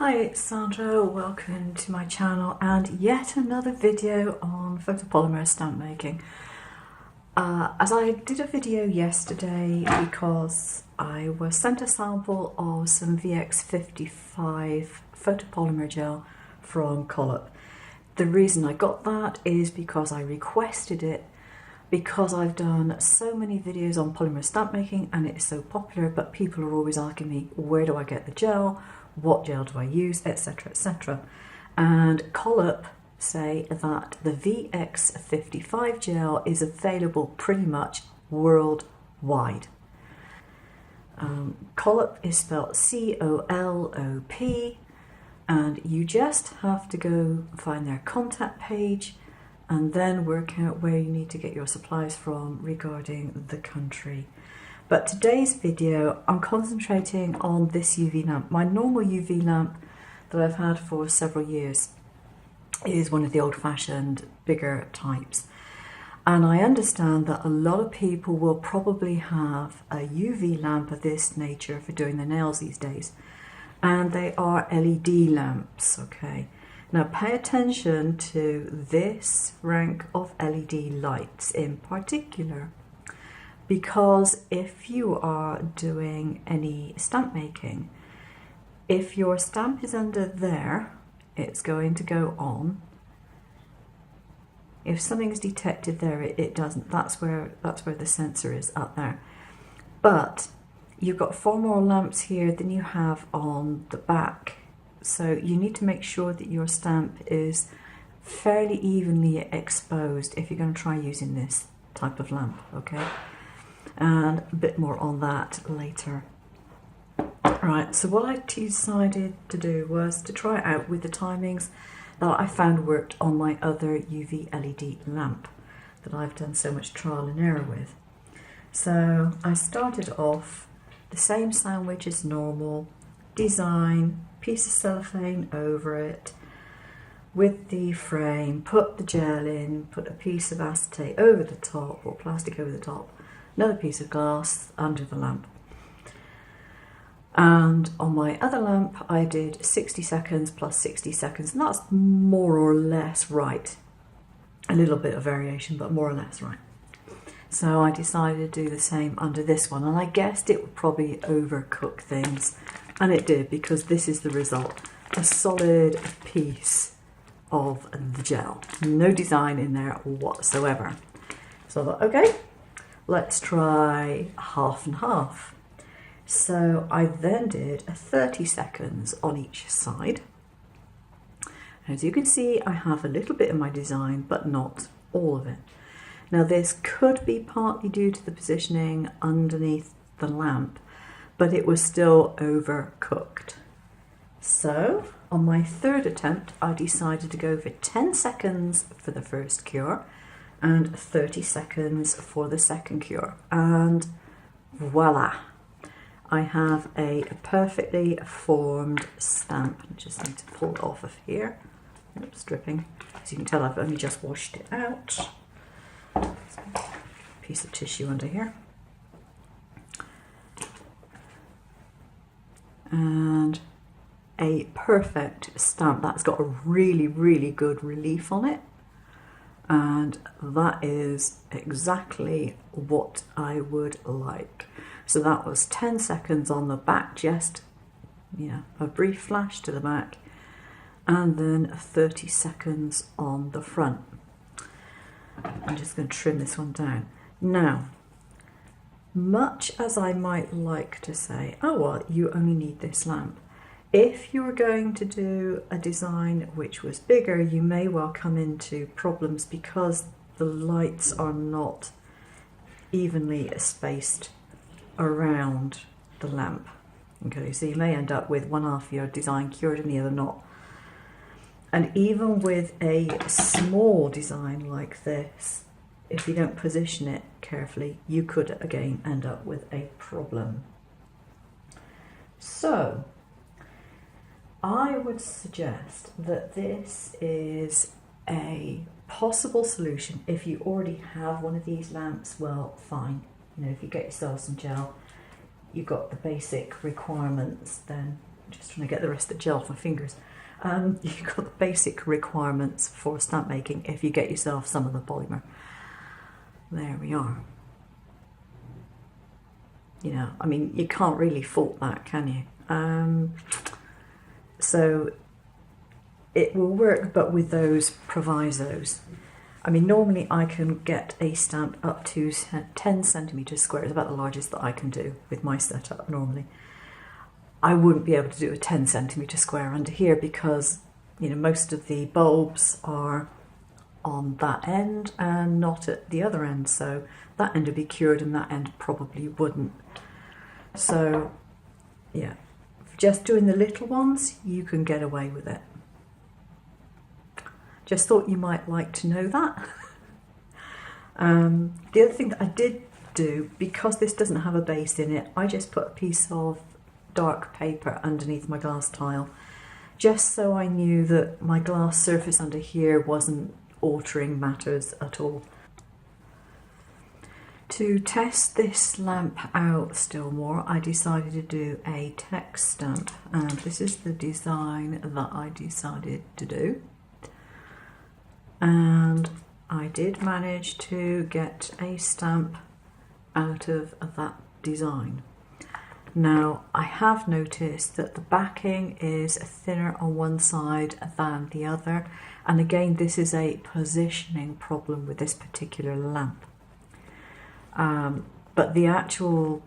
Hi, it's Sandra. Welcome to my channel and yet another video on photopolymer stamp making. As I did a video yesterday because I was sent a sample of some VX55 photopolymer gel from Polymer. The reason I got that is because I requested it because I've done so many videos on polymer stamp making and it's so popular, but people are always asking me, where do I get the gel? What gel do I use, etc, etc. And Polymer say that the VX55 gel is available pretty much worldwide. Polymer is spelled C-O-L-O-P, and you just have to go find their contact page and then work out where you need to get your supplies from regarding the country. But today's video, I'm concentrating on this UV lamp. My normal UV lamp that I've had for several years is one of the old-fashioned bigger types. And I understand that a lot of people will probably have a UV lamp of this nature for doing their nails these days. And they are LED lamps, okay? Now pay attention to this rank of LED lights in particular, because if you are doing any stamp making, if your stamp is under there, it's going to go on. If something is detected there, it doesn't. That's where the sensor is, up there. But you've got far more lamps here than you have on the back. So you need to make sure that your stamp is fairly evenly exposed if you're going to try using this type of lamp, okay? And a bit more on that later. Right, so what I decided to do was to try it out with the timings that I found worked on my other UV LED lamp that I've done so much trial and error with. So I started off the same sandwich as normal, design, piece of cellophane over it with the frame, put the gel in, put a piece of acetate over the top or plastic over the top, another piece of glass under the lamp. And on my other lamp I did 60 seconds plus 60 seconds, and that's more or less right. A little bit of variation, but more or less right. So I decided to do the same under this one, and I guessed it would probably overcook things, and it did, because this is the result. A solid piece of the gel. No design in there whatsoever. So I thought, okay, let's try half and half. So I then did 30 seconds on each side. As you can see, I have a little bit of my design, but not all of it. Now this could be partly due to the positioning underneath the lamp, but it was still overcooked. So on my third attempt, I decided to go for 10 seconds for the first cure and 30 seconds for the second cure. And voila, I have a perfectly formed stamp. I just need to pull it off of here. Oops, dripping. As you can tell, I've only just washed it out. Piece of tissue under here. And a perfect stamp that's got a really, really good relief on it. And that is exactly what I would like. So that was 10 seconds on the back, just a brief flash to the back, and then 30 seconds on the front. I'm just going to trim this one down. Now, much as I might like to say, oh well, you only need this lamp, if you were going to do a design which was bigger, you may well come into problems because the lights are not evenly spaced around the lamp. Okay, so you may end up with one half of your design cured and the other not. And even with a small design like this, if you don't position it carefully, you could again end up with a problem. So I would suggest that this is a possible solution. If you already have one of these lamps, well, fine. If you get yourself some gel, you've got the basic requirements, then just trying to get the rest of the gel off my fingers. You've got the basic requirements for stamp making if you get yourself some of the polymer. There we are. You know, I mean, you can't really fault that, can you? So it will work, but with those provisos. I mean, normally I can get a stamp up to 10 centimetres square. It's about the largest that I can do with my setup normally. I wouldn't be able to do a 10 centimetre square under here because, you know, most of the bulbs are on that end and not at the other end. So that end would be cured and that end probably wouldn't. So, yeah, just doing the little ones, you can get away with it. Just thought you might like to know that. The other thing that I did do, because this doesn't have a base in it, I just put a piece of dark paper underneath my glass tile, just so I knew that my glass surface under here wasn't altering matters at all. To test this lamp out still more, I decided to do a text stamp, and this is the design that I decided to do. And I did manage to get a stamp out of that design. Now, I have noticed that the backing is thinner on one side than the other, and again, this is a positioning problem with this particular lamp. But the actual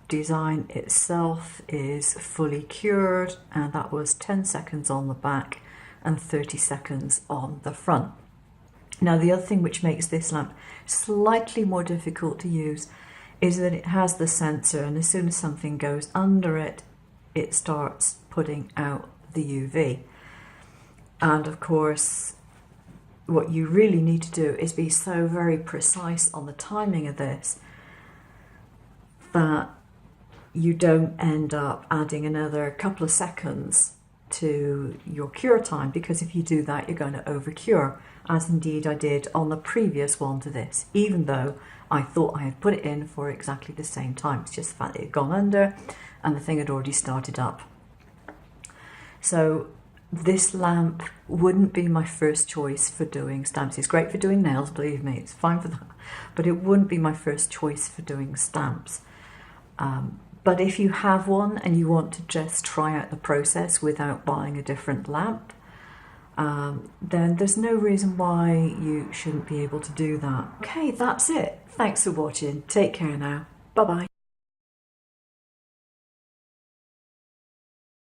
design itself is fully cured, and that was 10 seconds on the back and 30 seconds on the front. Now, the other thing which makes this lamp slightly more difficult to use is that it has the sensor, and as soon as something goes under it, it starts putting out the UV. And of course, what you really need to do is be so very precise on the timing of this that you don't end up adding another couple of seconds to your cure time, because if you do that, you're going to overcure, as indeed I did on the previous one to this, even though I thought I had put it in for exactly the same time. It's just the fact that it had gone under and the thing had already started up. So this lamp wouldn't be my first choice for doing stamps. It's great for doing nails, believe me, it's fine for that, but it wouldn't be my first choice for doing stamps. But if you have one and you want to just try out the process without buying a different lamp, then there's no reason why you shouldn't be able to do that. Okay, that's it. Thanks for watching. Take care now. Bye-bye.